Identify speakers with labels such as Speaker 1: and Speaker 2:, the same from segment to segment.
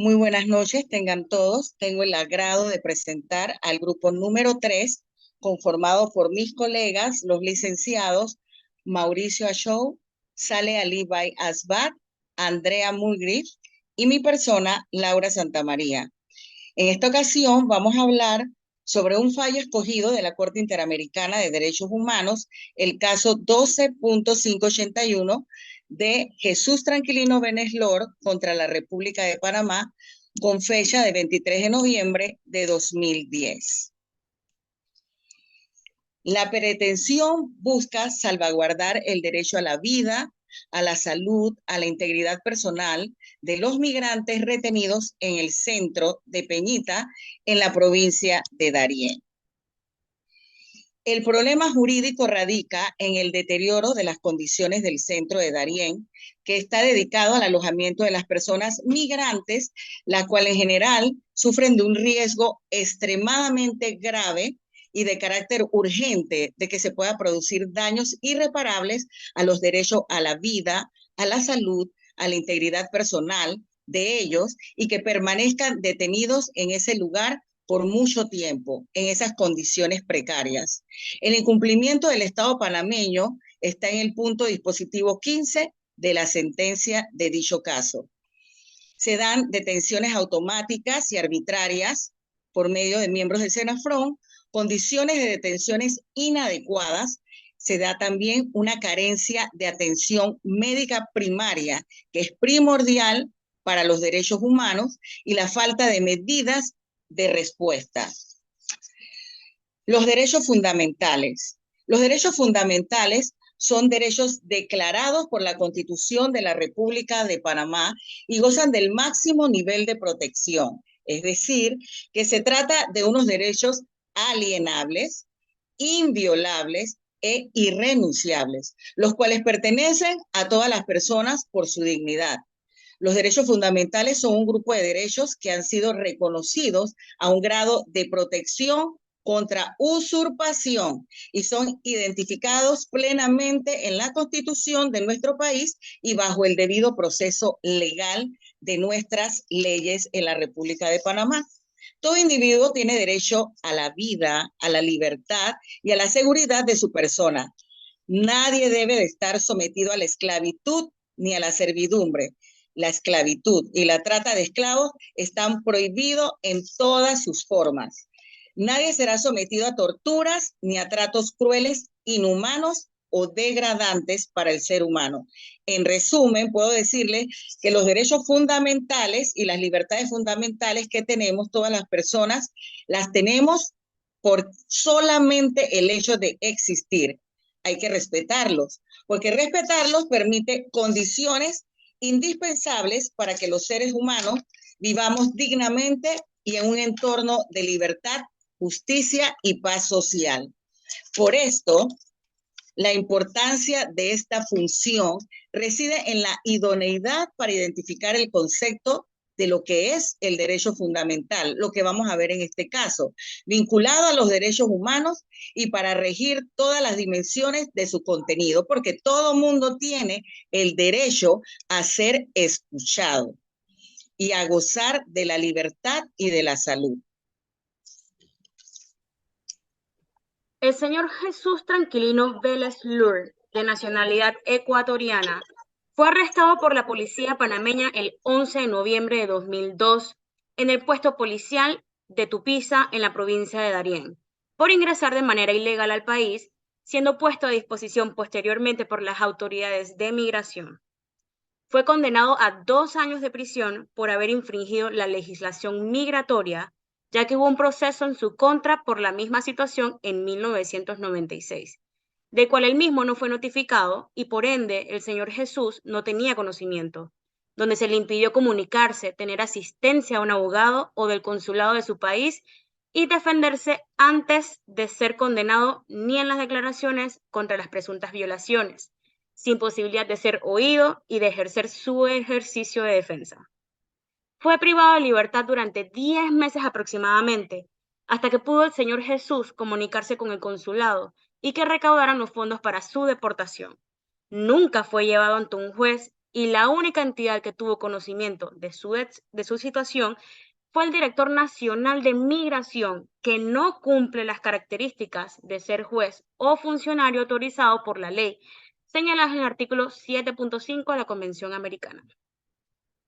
Speaker 1: Muy buenas noches, tengan todos. Tengo el agrado de presentar al grupo número 3, conformado por mis colegas, los licenciados Mauricio Achou, Saleh Alibay Asbat, Andrea Mulgrew y mi persona, Laura Santamaría. En esta ocasión vamos a hablar sobre un fallo escogido de la Corte Interamericana de Derechos Humanos, el caso 12.581 de Jesús Tranquilino Benes Lord contra la República de Panamá, con fecha de 23 de noviembre de 2010. La pretensión busca salvaguardar el derecho a la vida, a la salud, a la integridad personal de los migrantes retenidos en el centro de Peñita, en la provincia de Darién. El problema jurídico radica en el deterioro de las condiciones del centro de Darién, que está dedicado al alojamiento de las personas migrantes, las cuales en general sufren de un riesgo extremadamente grave y de carácter urgente de que se pueda producir daños irreparables a los derechos a la vida, a la salud, a la integridad personal de ellos y que permanezcan detenidos en ese lugar por mucho tiempo, en esas condiciones precarias. El incumplimiento del Estado panameño está en el punto dispositivo 15 de la sentencia de dicho caso. Se dan detenciones automáticas y arbitrarias por medio de miembros del Senafrón, condiciones de detenciones inadecuadas, se da también una carencia de atención médica primaria, que es primordial para los derechos humanos, y la falta de medidas de respuesta. Los derechos fundamentales. Los derechos fundamentales son derechos declarados por la Constitución de la República de Panamá y gozan del máximo nivel de protección. Es decir, que se trata de unos derechos alienables, inviolables e irrenunciables, los cuales pertenecen a todas las personas por su dignidad. Los derechos fundamentales son un grupo de derechos que han sido reconocidos a un grado de protección contra usurpación y son identificados plenamente en la Constitución de nuestro país y bajo el debido proceso legal de nuestras leyes en la República de Panamá. Todo individuo tiene derecho a la vida, a la libertad y a la seguridad de su persona. Nadie debe de estar sometido a la esclavitud ni a la servidumbre. La esclavitud y la trata de esclavos están prohibidos en todas sus formas. Nadie será sometido a torturas ni a tratos crueles, inhumanos o degradantes para el ser humano. En resumen, puedo decirles que los derechos fundamentales y las libertades fundamentales que tenemos todas las personas, las tenemos por solamente el hecho de existir. Hay que respetarlos, porque respetarlos permite condiciones indispensables para que los seres humanos vivamos dignamente y en un entorno de libertad, justicia y paz social. Por esto, la importancia de esta función reside en la idoneidad para identificar el concepto de lo que es el derecho fundamental, lo que vamos a ver en este caso, vinculado a los derechos humanos y para regir todas las dimensiones de su contenido, porque todo mundo tiene el derecho a ser escuchado y a gozar de la libertad y de la salud.
Speaker 2: El señor Jesús Tranquilino Vélez Lord, de nacionalidad ecuatoriana, fue arrestado por la policía panameña el 11 de noviembre de 2002 en el puesto policial de Tupiza, en la provincia de Darién, por ingresar de manera ilegal al país, siendo puesto a disposición posteriormente por las autoridades de migración. Fue condenado a 2 años de prisión por haber infringido la legislación migratoria, ya que hubo un proceso en su contra por la misma situación en 1996, del cual él mismo no fue notificado y por ende el señor Jesús no tenía conocimiento, donde se le impidió comunicarse, tener asistencia a un abogado o del consulado de su país y defenderse antes de ser condenado, ni en las declaraciones contra las presuntas violaciones, sin posibilidad de ser oído y de ejercer su ejercicio de defensa. Fue privado de libertad durante 10 meses aproximadamente, hasta que pudo el señor Jesús comunicarse con el consulado y que recaudaran los fondos para su deportación. Nunca fue llevado ante un juez y la única entidad que tuvo conocimiento de su situación fue el Director Nacional de Migración, que no cumple las características de ser juez o funcionario autorizado por la ley, señaladas en el artículo 7.5 de la Convención Americana.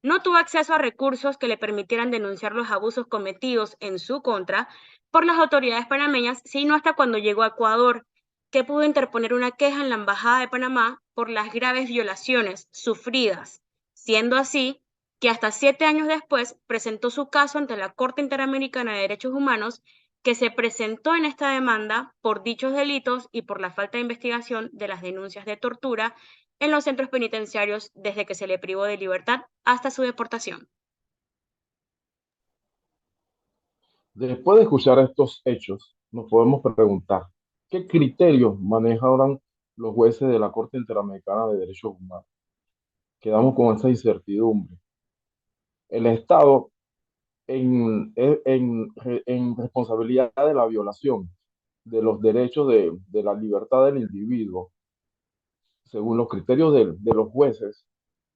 Speaker 2: No tuvo acceso a recursos que le permitieran denunciar los abusos cometidos en su contra por las autoridades panameñas, sino hasta cuando llegó a Ecuador, que pudo interponer una queja en la Embajada de Panamá por las graves violaciones sufridas, siendo así que hasta 7 años después presentó su caso ante la Corte Interamericana de Derechos Humanos, que se presentó en esta demanda por dichos delitos y por la falta de investigación de las denuncias de tortura en los centros penitenciarios desde que se le privó de libertad hasta su deportación.
Speaker 3: Después de escuchar estos hechos, nos podemos preguntar, ¿qué criterios manejaron los jueces de la Corte Interamericana de Derechos Humanos? Quedamos con esa incertidumbre. El Estado, en responsabilidad de la violación de los derechos de la libertad del individuo, según los criterios de los jueces,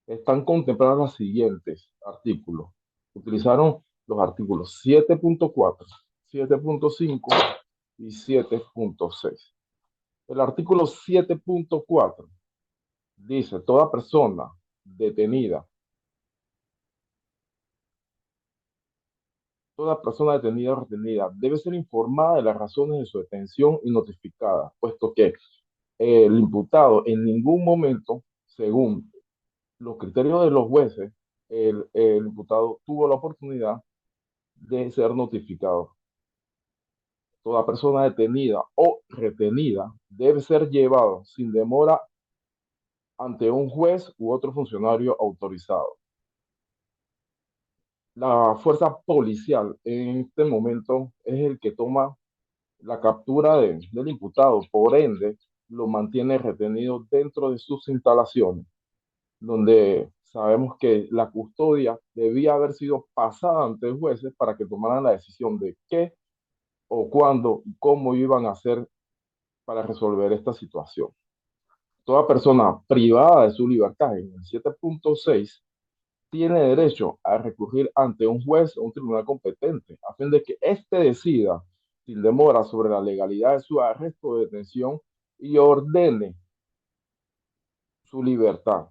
Speaker 3: están contemplados los siguientes artículos. Utilizaron los artículos 7.4, 7.5 y 7.6. El artículo 7.4 dice, toda persona detenida o retenida debe ser informada de las razones de su detención y notificada, puesto que el imputado en ningún momento, según los criterios de los jueces, el imputado tuvo la oportunidad de ser notificado. Toda persona detenida o retenida debe ser llevado sin demora ante un juez u otro funcionario autorizado. La fuerza policial en este momento es el que toma la captura del imputado, por ende, lo mantiene retenido dentro de sus instalaciones, donde sabemos que la custodia debía haber sido pasada ante jueces para que tomaran la decisión de qué o cuándo y cómo iban a hacer para resolver esta situación. Toda persona privada de su libertad en el 7.6 tiene derecho a recurrir ante un juez o un tribunal competente a fin de que éste decida sin demora sobre la legalidad de su arresto o detención y ordene su libertad.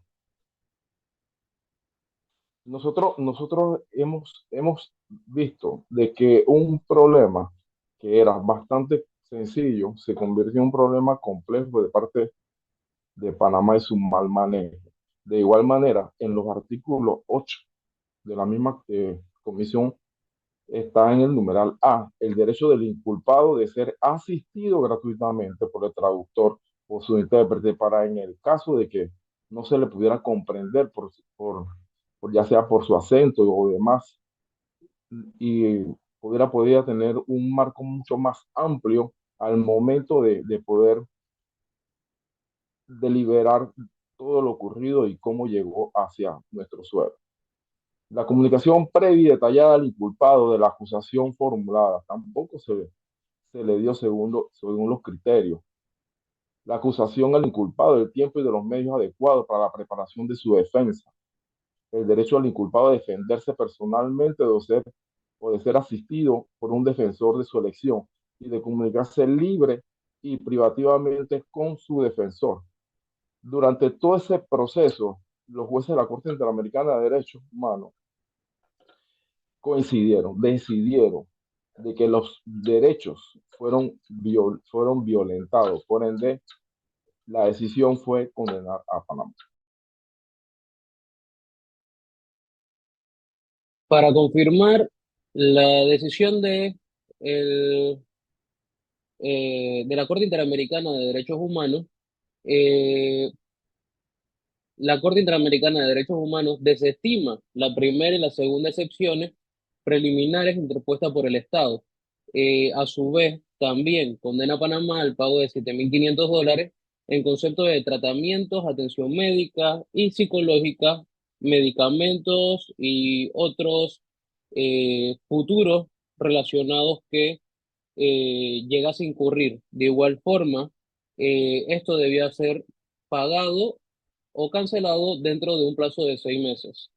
Speaker 3: Nosotros hemos visto de que un problema que era bastante sencillo se convirtió en un problema complejo de parte de Panamá y su mal manejo. De igual manera, en los artículos 8 de la misma comisión está en el numeral A, el derecho del inculpado de ser asistido gratuitamente por el traductor o su intérprete para en el caso de que no se le pudiera comprender por ya sea por su acento o demás, y podría tener un marco mucho más amplio al momento de poder deliberar todo lo ocurrido y cómo llegó hacia nuestro suelo. La comunicación previa y detallada al inculpado de la acusación formulada tampoco se le dio según los criterios. La acusación al inculpado del tiempo y de los medios adecuados para la preparación de su defensa. El derecho al inculpado a defenderse personalmente o de ser asistido por un defensor de su elección y de comunicarse libre y privativamente con su defensor. Durante todo ese proceso, los jueces de la Corte Interamericana de Derechos Humanos decidieron de que los derechos fueron violentados. Por ende, la decisión fue condenar a Panamá.
Speaker 4: Para confirmar la decisión el, de la Corte Interamericana de Derechos Humanos, eh, la Corte Interamericana de Derechos Humanos desestima la primera y la segunda excepciones preliminares interpuestas por el Estado. A su vez, también condena a Panamá al pago de $7.500 en concepto de tratamientos, atención médica y psicológica, medicamentos y otros futuros relacionados que llegase a incurrir. De igual forma, esto debía ser pagado o cancelado dentro de un plazo de 6 meses.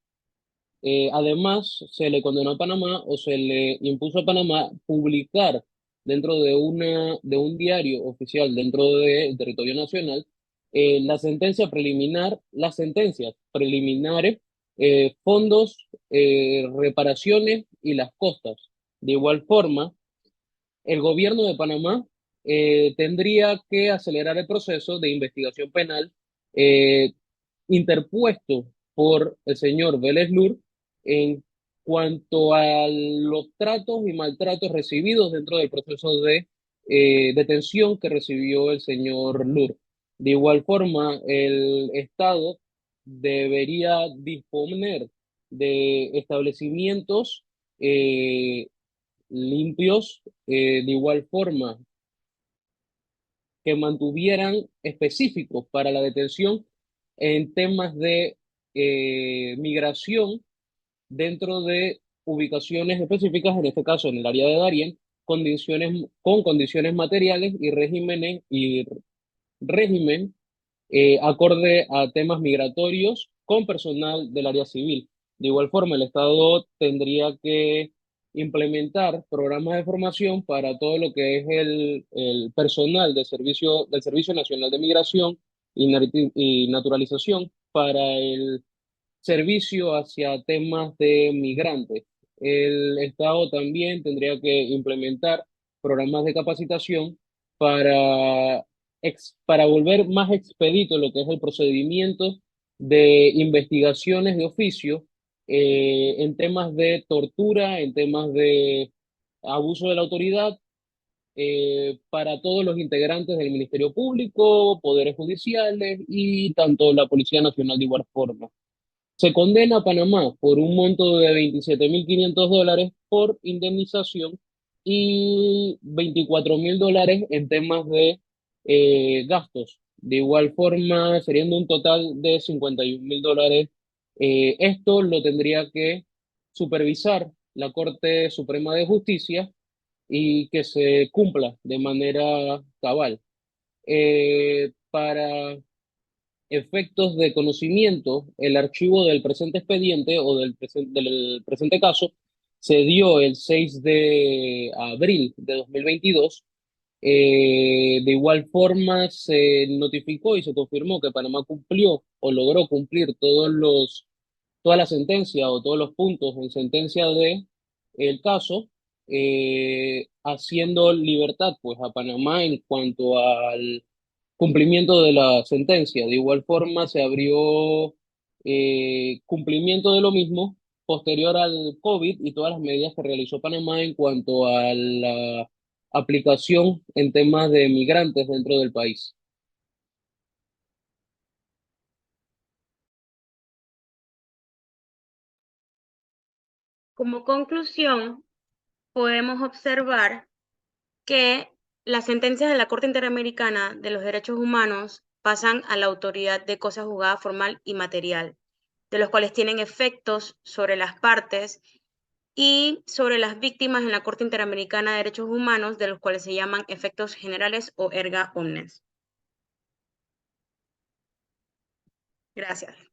Speaker 4: Además, se le condenó a Panamá o se le impuso a Panamá publicar dentro de un diario oficial dentro del territorio nacional las sentencias preliminares, fondos, reparaciones y las costas. De igual forma, el gobierno de Panamá tendría que acelerar el proceso de investigación penal eh, interpuesto por el señor Vélez Lur en cuanto a los tratos y maltratos recibidos dentro del proceso de detención que recibió el señor Lur. De igual forma, el Estado debería disponer de establecimientos limpios, de igual forma que mantuvieran específicos para la detención en temas de migración dentro de ubicaciones específicas, en este caso en el área de Darién, con condiciones materiales y régimen acorde a temas migratorios con personal del área civil. De igual forma, el Estado tendría que implementar programas de formación para todo lo que es el personal del Servicio Nacional de Migración y Naturalización para el servicio hacia temas de migrantes. El Estado también tendría que implementar programas de capacitación para, para volver más expedito lo que es el procedimiento de investigaciones de oficio en temas de tortura, en temas de abuso de la autoridad, para todos los integrantes del Ministerio Público, poderes judiciales y tanto la Policía Nacional de igual forma. Se condena a Panamá por un monto de $27.500 por indemnización y $24.000 en temas de gastos. De igual forma, serían un total de $51.000. Esto lo tendría que supervisar la Corte Suprema de Justicia y que se cumpla de manera cabal. Para efectos de conocimiento, el archivo del presente expediente o del presente caso se dio el 6 de abril de 2022. De igual forma, se notificó y se confirmó que Panamá cumplió o logró cumplir toda la sentencia o todos los puntos en sentencia de el caso, haciendo libertad pues a Panamá en cuanto al cumplimiento de la sentencia. De igual forma, se abrió cumplimiento de lo mismo posterior al COVID y todas las medidas que realizó Panamá en cuanto a la aplicación en temas de migrantes dentro del país.
Speaker 2: Como conclusión, podemos observar que las sentencias de la Corte Interamericana de los Derechos Humanos pasan a la autoridad de cosa juzgada formal y material, de los cuales tienen efectos sobre las partes y sobre las víctimas en la Corte Interamericana de Derechos Humanos, de los cuales se llaman efectos generales o erga omnes. Gracias.